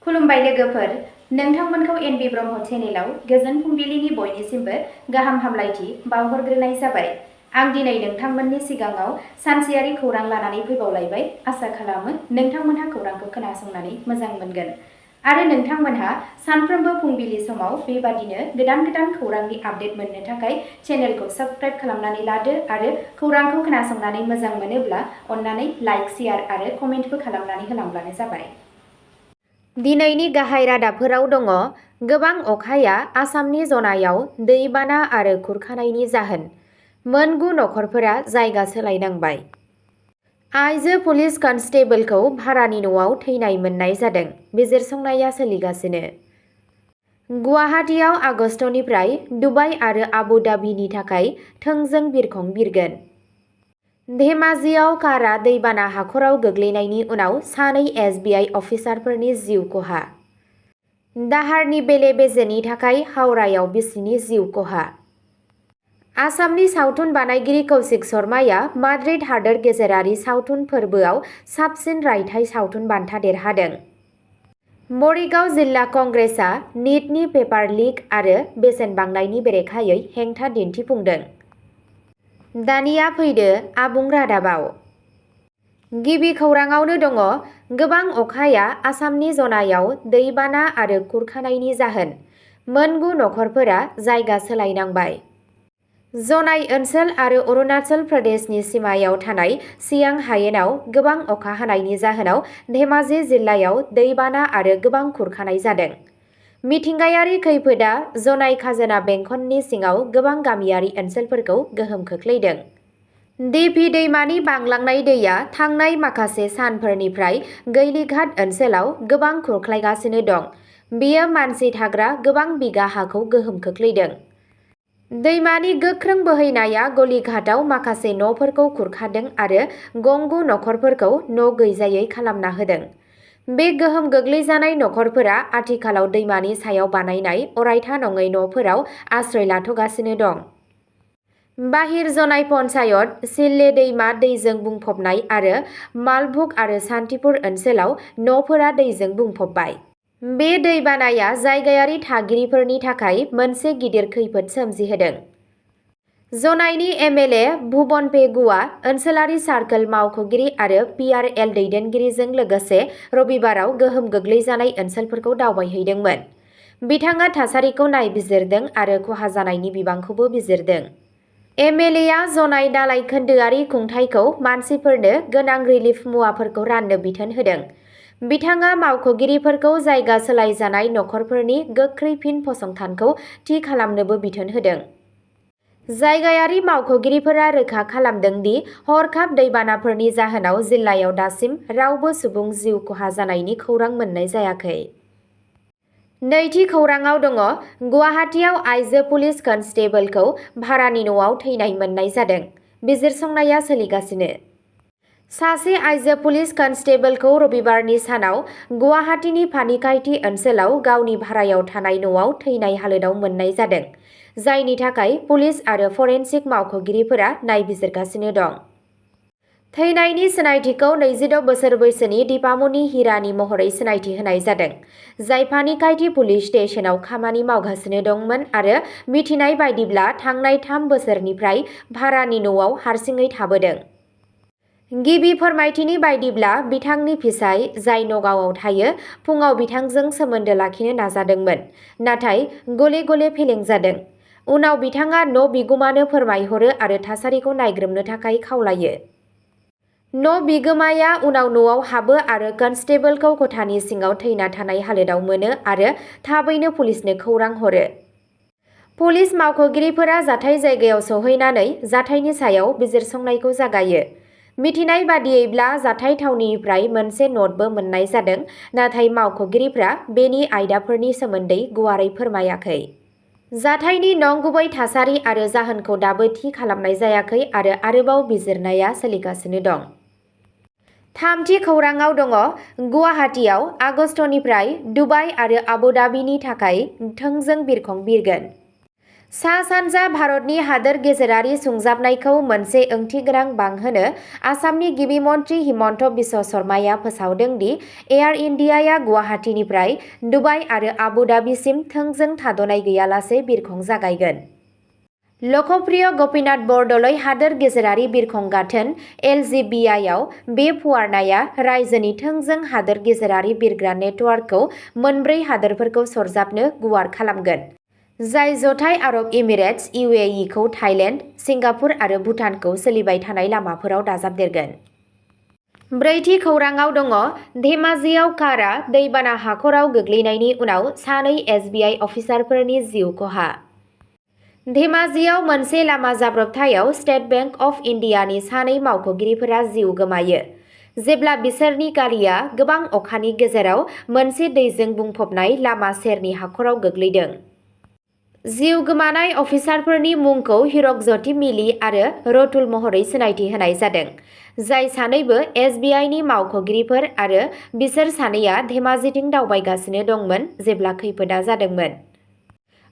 खुलुमबाय लोगोफोर, नोंथांमोनखौ एनबि ब्रह्म चेनेलाव गोजोन फुंबिलिनि बयनिसिमबो गाहाम हामलायथि बावहरग्रोनाय जाबाय। आं दिनै नोंथांमोननि सिगाङाव सानसेयारि खौरां लानानै फैबावलायबाय। आसा खालामो नोंथांमोनहा खौरांखौ खोनासंनानै मोजां मोनगोन आरो नोंथांमोनहा सानफ्रोमबो फुंबिलि समाव बेबादिनो गोदान खौरांनि आपडेट मोननो थाखाय चेनेलखौ साबस्क्राइब खालामनानै लादो आरो खौरांखौ खोनासंनानै मोजां मोनोब्ला अन्नानै लाइक, शेयार आरो कमेन्टबो खालामनानै होलांब्लानो जाबाय। दिनैनि गाहाय रादाबफोराव दङ गोबां अखाया आसामनि जनायाव दैबाना आरो खुरखानायनि जाहोन। मोन 9 नखरफोरा जायगा सोलायनांबाय। आइजो पुलिस कनस्टेबलखौ भारानि न'आव थैनाय मोननाय जादों। बिजिरसंनाया सोलिगासिनो। गुवाहाटीआव आगस्तनिफ्राय दुबाइ आरो आबु धाबिनि थाखाय थोंजों बिरखं बिरगोन। धेमाजियाव कारा दैबाना हाखराव गोग्लैनायनि उनाव सानै एसबिआइ अफिसारफोरनि जिउ खहा। दाहारनि बेले-बेजेनि थाखाय हावड़ायाव बिसिनि जिउ खहा। आसामनि सावथुन बानायगिरि कौशिक शर्माया माद्रिद हादोर गेजेरारि सावथुन फोरबोआव साबसिन रायथाइ सावथुन बान्था देरहादों। मरिगाव जिल्ला कंग्रेसआ निटनि पेपार लिक आरो बेसेन बांनायनि बेरेखायै हेंथा दिन्थिफुंदों। दानिया फैदो आबुं रादाबाव। गिबि खौराङावनो दङ गोबां अखाया आसामनि जनायाव दैबाना आरो खुरखानायनि जाहोन। मोन 9 नखरफोरा जायगा सोलायनांबाय। जनाय ओनसोल आरो अरुणाचल प्रदेशनि सिमायाव थानाय सियां हायेनाव गोबां अखा हानायनि जाहोनाव धेमाजि जिल्लायाव दैबाना आरो गोबां खुरखानाय जादों। मिथिंगायारि खैफोदआ जनाय खाजोना बेंखननि सिङाव गोबां गामियारि ओनसोलफोरखौ गोहोम खोख्लैदों। दिपि दैमानि बांलांनाय दैया थांनाय माखासे सानफोरनिफ्राय गैलीघाट ओनसोलाव गोबां खुरख्लायगासिनो दं। बेयो मानसि थाग्रा गोबां बिगा हाखौ गोहोम खोख्लैदों। दैमानि गोख्रों बोहैनाया गलीघाटआव माखासे न'फोरखौ खुरखादों आरो गंगु नखरफोरखौ न' गैजायै खालामना होदों। बे गोहोम गोग्लैजानाय नखरफोरा आथिखालाव दैमानि सायाव बानायनाय अरायथा नङै न'फोराव आश्रय लाथ'गासिनो दं। बाहिर जनाय पन्चायत, सिल्ले दैमा दैजों बुंफबनाय आरो मालभुग आरो सान्तिपुर ओनसोलाव न'फोरा दैजों बुंफबबाय। बे दैबानाया जायगायारि थागिरिफोरनि थाखाय मोनसे गिदिर खैफोद सोमजिहोदों। जनायनि एमएलए भुबन पेगुआ ओनसोलारि सार्कल मावख'गिरि आरो पिआरएल दैदेनगिरिजों लोगोसे रबिबाराव गोहोम गोग्लैजानाय ओनसोलफोरखौ दावबायहैदोंमोन। बिथाङा थासारिखौ नायबिजिरदों आरो खहा जानायनि बिबांखौबो बिजिरदों। एमएलएआ जनाय दालाइ खोन्दोआरि खुंथायखौ मानसिफोरनो गोनां रिलिफ मुवाफोरखौ राननो बिथोन होदों। बिथाङा मावख'गिरिफोरखौ जायगा सोलायजानाय नखरफोरनि गोख्रै फिन फसंथानखौ थि खालामनोबो बिथोन होदों। जायगायारि मावख'गिरिफोरा रोखा खालामदों दि हरखाब दैबानाफोरनि जाहोनाव जिल्लायाव दासिम रावबो सुबुं जिउ खहा जानायनि खौरां मोननाय जायाखै। नैथि खौराङाव दङ गुवाहाटीआव आइजो पुलिस कनस्टेबलखौ भारानि न'आव थैनाय मोननाय जादों। बिजिरसंनाया सोलिगासिनो। सासे आइजो पुलिस कनस्टेबलखौ रबिबारनि सानाव गुवाहाटीनि पानिकाइथि ओनसोलाव गावनि भारायाव थानाय न'आव थैनाय हालोदाव मोननाय जादों, जायनि थाखाय पुलिस आरो फरेनसिक मावख'गिरिफोरा नायबिजिरगासिनो दं। थैनायनि सिनायथिखौ 26 बोसोर बैसोनि दीपामणि हिरानी महरै सिनायथि होनाय जादों, जाय पानिकाइथि पुलिस स्टेशनाव खामानि मावगासिनो दंमोन आरो मिथिनाय बायदिब्ला थांनाय 3 बोसोरनिफ्राय भारानि न'आव हारसिङै थाबोदों। गिबि फोरमायथिनि बायदिब्ला बिथांनि फिसाय, जाय नगावआव थायो, फुंआव बिथांजों सोमोन्दो लाखिनो नाजादोंमोन, नाथाय गले-गले फेलें जादों। उनाव बिथाङा न' बिगुमानो फोरमायहरो आरो थासारिखौ नायग्रोमनो थाखाय खावलायो। न' बिगोमाया उनाव न'आव हाबो आरो कनस्टेबलखौ खथानि सिङाव थैना थानाय हालोदाव मोनो आरो थाबैनो पुलिसनो खौरां हरो। पुलिस मावख'गिरिफोरा जाथाय जायगायाव सौहैनानै जाथायनि सायाव बिजिरसंनायखौ जागायो। मिथिनाय बादियैब्ला जाथाय थावनिनिफ्राय मोनसे नटबो मोननाय जादों, नाथाय मावख'गिरिफ्रा बेनि आयदाफोरनि सोमोन्दै गुवारै फोरमायाखै। जाथायनि नंगुबै थासारि आरो जाहोनखौ दाबो थि खालामनाय जायाखै आरो आरोबाव बिजिरनाया सोलिगासिनो दं। थामथि खौराङाव दङ गुवाहाटीआव आगस्तनिफ्राय दुबाइ आरो आबु धाबिनि थाखाय थोंजों बिरखं बिरगोन। सा-सानजा भारतनि हादोर गेजेरारि सुंजाबनायखौ मोनसे ओंथिगोनां बांहोनो आसामनि गिबि मन्थ्रि हिमन्त बिश्व शर्माया फोसावदों दि एयार इन्डियाया गुवाहाटीनिफ्राय दुबाइ आरो आबुधाबिसिम थोंजों थाद'नाय गैयालासे बिरखं जागायगोन। लकप्रिय गपिनाथ बरदलै हादोर गेजेरारि बिरखं गाथोन LGBIआव बे फुवारनाया रायजोनि थोंजों हादोर गेजेरारि बिरग्रा नेटवार्कखौ मोनब्रै हादोरफोरखौ सरजाबनो गुवार खालामगोन, जाय जथाय आरब इमिरेट्स, UAE खौ थाइलेन्ड, सिंगापुर आरो भुटानखौ सोलिबाय थानाय लामाफोराव दाजाबदेरगोन। ब्रैथि खौराङाव दङ धेमाजियाव कारआ दैबाना हाखराव गोग्लैनायनि उनाव सानै SBI अफिसारफोरनि जिउ खहा। धेमाजियाव मोनसे लामा जाब्रबथायाव स्टेट बेंक अफ इन्डियानि सानै मावख'गिरिफोरा जिउ गोमायो, जेब्ला बिसोरनि गारिआ गोबां अखानि गेजेराव मोनसे दैजों बुंफबनाय लामा सेरनि हाखराव गोग्लैदों। जिउ गोमानाय अफिसारफोरनि मुंखौ हिरकज्योति मिली आरो रतुल महरै सिनायथि होनाय जादों, जाय सानैबो SBIनि मावख'गिरिफोर आरो बिसोर सानैया धेमाजिथिं दावबायगासिनो दंमोन जेब्ला खैफोदआ जादोंमोन।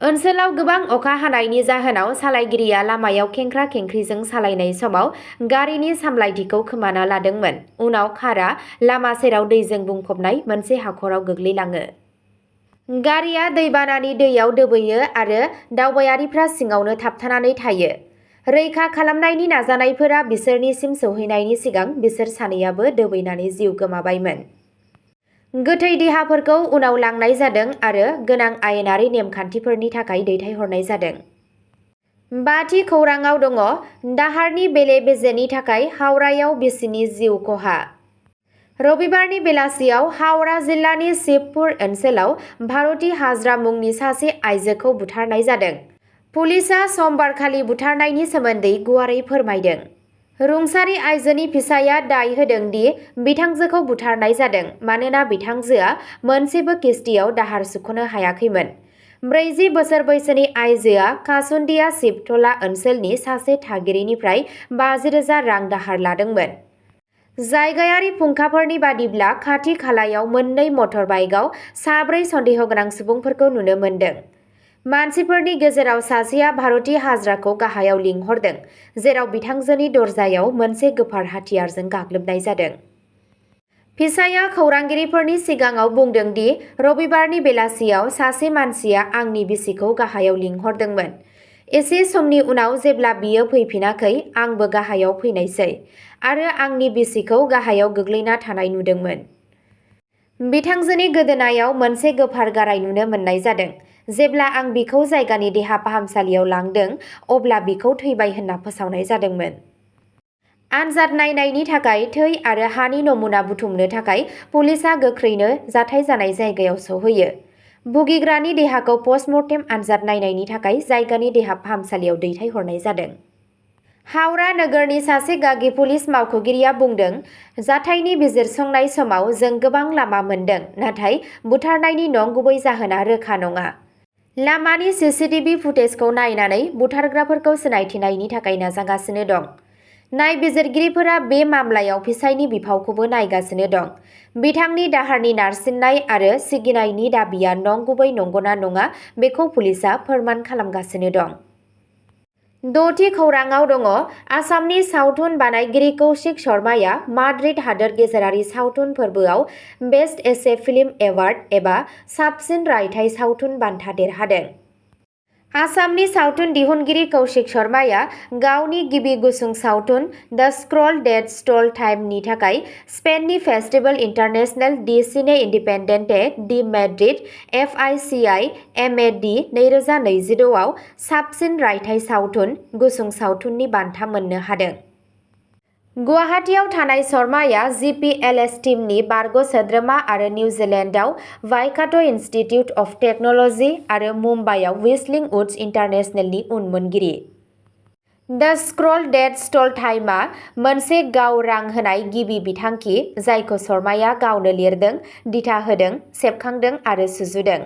ओनसोलाव गोबां अखा हानायनि जाहोनाव सालायगिरिया लामायाव खेंख्रा-खेंख्रिजों सालायनाय समाव गारिनि सामलायथिखौ खोमाना लादोंमोन। उनाव कारआ लामा सेराव दैजों बुंफबनाय मोनसे हाखराव गोग्लैलाङो। गारिआ दैबानानि दैयाव दोबैयो आरो दावबायारिफ्रा सिङावनो थाबथानानै थायो। रैखा खालामनायनि नाजानायफोरा बिसोरनिसिम सौहैनायनि सिगां बिसोर सानैयाबो दोबैनानै जिउ गोमाबायमोन। गोथै देहाफोरखौ उनाव लांनाय जादों आरो गोनां आयेनारि नेमखान्थिफोरनि थाखाय दैथायहरनाय जादों। बाथि खौराङाव दङ दाहारनि बेले-बेजेनि थाखाय हावड़ायाव बिसिनि जिउ खहा। रबिबारनि बेलासियाव हावड़ा जिल्लानि शिबपुर ओनसोलाव भारती हाजरा मुंनि सासे आइजोखौ बुथारनाय जादों। पुलिसआ समबारखालि बुथारनायनि सोमोन्दै गुवारै फोरमायदों। रुंसारि आइजोनि फिसायआ दाय होदों दि बिथांजोखौ बुथारनाय जादों मानोना बिथांजोआ मोनसेबो किस्तियाव दाहार सुख'नो हायाखैमोन। 40 बोसोर बैसोनि आइजोआ कासुन्दिया शिबटला ओनसोलनि सासे थागिरिनिफ्राय 50,000 रां दाहार लादोंमोन। जायगायारि फुंखाफोरनि बादिब्ला खाथि-खालायाव मोननै मटर बाइकआव साब्रै सन्देहगोनां सुबुंफोरखौ नुनो मोन्दों। मानसिफोरनि गेजेराव सासेया भारती हाजराखौ गाहायाव लिंहरदों, जेराव बिथांजोनि दरजायाव मोनसे गोफार हाथियारजों गाग्लोबनाय जादों। फिसायआ खौरांगिरिफोरनि सिगाङाव बुंदों दि रबिबारनि बेलासियाव सासे मानसिया आंनि बिसिखौ गाहायाव लिंहरदोंमोन। एसे समनि उनाव जेब्ला बियो फैफिनाखै, आंबो गाहायाव फैनायसै आरो आंनि बिसिखौ गाहायाव गोग्लैना थानाय नुदोंमोन। बिथांजोनि गोदोनायाव मोनसे गोफार गाराय नुनो मोननाय जादों। जेब्ला आं बिखौ जायगानि देहा फाहामसालियाव लांदों, अब्ला बिखौ थैबाय होनना फोसावनाय जादोंमोन। आनजाद नायनायनि थाखाय थै आरो हानि नमुना बुथुमनो थाखाय पुलिसआ गोख्रैनो जाथाय जानाय जायगायाव सौहैयो। भुगिग्रानि देहाखौ पस्टमर्टेम आनजाद नायनायनि थाखाय जायगानि देहा फाहामसालियाव दैथायहरनाय जादों। हावड़ा नोगोरनि सासे गागि पुलिस मावख'गिरिया बुंदों, जाथायनि बिजिरसंनाय समाव जों गोबां लामा मोनदों, नाथाय बुथारनायनि नंगुबै जाहोना रोखा नङा। लामानि CCTV फुटेजखौ नायनानै बुथारग्राफोरखौ सिनायथिनायनि थाखाय नाजागासिनो दं। नायबिजिरगिरिफोरा बे मामलायाव फिसायनि बिफावखौबो नायगासिनो दं। बिथांनि दाहारनि नारसिननाय आरो सिगिनायनि दाबिया नंगुबै नंगौना नङा बेखौ पुलिसआ फोरमान खालामगासिनो दं। द'थि खौराङाव दङ आसामनि सावथुन बानायगिरि कौशिक शर्माया माद्रिद हादोर गेजेरारि सावथुन फोरबोआव बेस्ट एसे फिल्म एवार्ड एबा साबसिन रायथाइ सावथुन बान्था देरहादों। आसामनि सावथुन दिहुनगिरि कौशिक शर्माया गावनि गिबि गुसुं सावथुन द स्क्रल डेट स्टल टाइमनि थाखाय स्पेननि फेस्टिवल इन्टारनेशनेल डि सिने इन्डिपेन्डेन्टे डि मेड्रिड FICI-MAD 2026 आव साबसिन रायथाइ सावथुन गुसुं सावथुननि बान्था मोननो हादों। गुवाहाटीआव थानाय शर्माया GPLS टीमनि बारग' सोद्रोमा आरो निउजिलेन्डआव वाइकाट' इनस्टिट्युट अफ टेक्न'ल'जि आरो मुम्बाइआव व्हिस्लिं वुड्स इन्टारनेशनेलनि उनमोनगिरि। द स्क्रल डेट स्टल टाइमआ मोनसे गाव रां होनाय गिबि बिथांखि जायखौ शर्माया गावनो लिरदों, दिथा होदों, सेबखांदों आरो सुजुदों।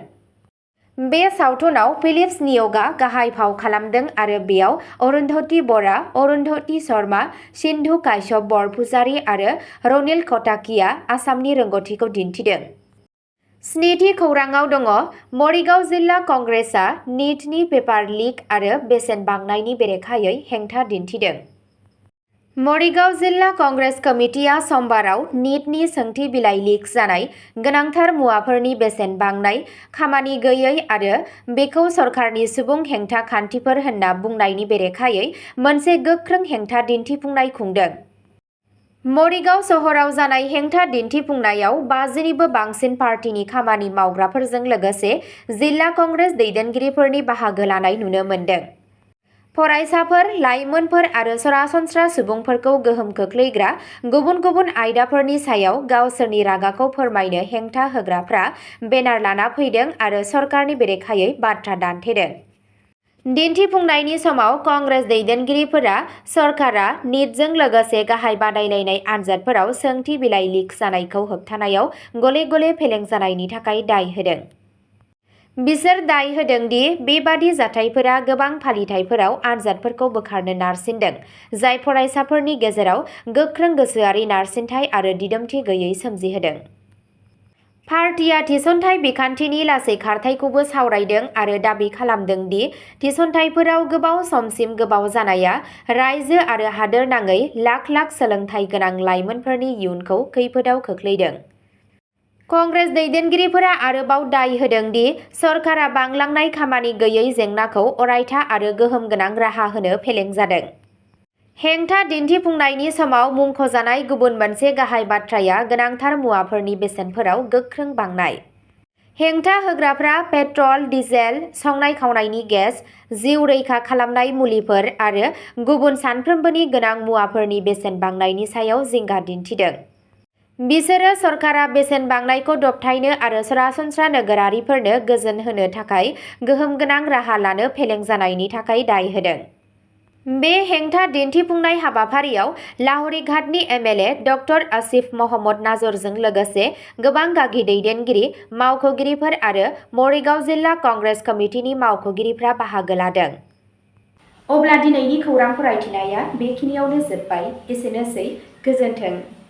बे सावथुनाव फिलिप्स निय'गआ गाहाय फाव खालामदों आरो बेयाव अरुन्धति बरा, अरुन्धति शर्मा, सिन्धु काश्यप बरपुजारी आरो रनिल कटाकिया आसामनि रोंग'थिखौ दिन्थिदों। स्निथि खौराङाव दङ मरिगाव जिल्ला कंग्रेसआ निटनि पेपार लिक आरो बेसेन बांनायनि बेरेखायै हेंथा दिन्थिदों। मरिगाव जिल्ला कंग्रेस कमिटिया समबाराव निटनि सोंथि बिलाइ लिक जानाय, गोनांथार मुवाफोरनि बेसेन बांनाय, खामानि गैयै आरो बेखौ सरकारनि सुबुं हेंथा खान्थिफोर होनना बुंनायनि बेरेखायै मोनसे गोख्रों हेंथा दिन्थिफुंनाय खुंदों। मरिगाव सहराव जानाय हेंथा दिन्थिफुंनायाव 50निबो बांसिन पार्टीनि खामानि मावग्राफोरजों लोगोसे जिल्ला कंग्रेस दैदेनगिरिफोरनि बाहागो लानाय नुनो मोन्दों। फरायसाफोर, लाइमोनफोर आरो सरासनस्रा सुबुंफोरखौ गोहोम खोख्लैग्रा गुबुन गुबुन आयदाफोरनि सायाव गावसोरनि रागाखौ फोरमायनो हेंथा होग्राफ्रा बेनार लाना फैदों आरो सरकारनि बेरेखायै बाथ्रा दान्थेदों। दिन्थिफुंनायनि समाव कंग्रेस दैदेनगिरिफोरा सरकारा निटजों लोगोसे गाहाय बादायलायनाय आनजादफोराव सोंथि बिलाइ लिक जानायखौ होबथानायाव गले-गले फेलें जानायनि थाखाय दाय होदों। बिसोर दाय होदों दि बेबादि जाथायफोरा गोबां फालिथायफोराव आनजादफोरखौ बोखारनो नारसिनदों, जाय फरायसाफोरनि गेजेराव गोख्रों गोसोआरि नारसिनथाय आरो दिदोमथि गैयै सोमजिहोदों। पार्टीया थिसनथाय बिखान्थिनि लासै खारथायखौबो सावरायदों आरो दाबि खालामदों दि थिसनथायफोराव गोबाव समसिम गोबाव जानाया रायजो आरो हादोरनाङै लाख-लाख सोलोंथाय गोनां लाइमोनफोरनि इयुनखौ खैफोदाव खोख्लैदों। कंग्रेस दैदेनगिरिफोरा आरोबाव दाय होदों दि सरकारा बांलांनाय खामानि गैयै जेंनाखौ अरायथा आरो गोहोम गोनां राहा होनो फेलें जादों। हेंथा दिन्थिफुंनायनि समाव मुंख'जानाय गुबुन मोनसे गाहाय बाथ्राया गोनांथार मुवाफोरनि बेसेनफोराव गोख्रों बांनाय। हेंथा होग्राफ्रा पेट्रल, डिजेल, संनाय-खावनायनि गेस, जिउ रैखा खालामनाय मुलिफोर आरो गुबुन सानफ्रोमबोनि गोनां मुवाफोरनि बेसेन बांनायनि सायाव जिंगा दिन्थिदों। बिसोरो सरकारा बेसेन बांनायखौ दबथायनो आरो सरासनस्रा नोगोरारिफोरनो गोजोन होनो थाखाय गोहोम गोनां राहा लानो फेलें जानायनि थाखाय दाय होदों। बे हेंथा दिन्थिफुंनाय हाबाफारियाव लाहौरीघाटनि एमएलए डक्टर आसिफ महम्मद नाजरजों लोगोसे गोबां गागि दैदेनगिरि, मावख'गिरिफोर आरो मरिगाव जिल्ला कंग्रेस कमिटिनि मावख'गिरिफ्रा बाहागो लादों। अब्ला दिनैनि खौरां फरायथिनाया बेखिनियावनो जोबबाय। एसेनोसै, गोजोन्थों।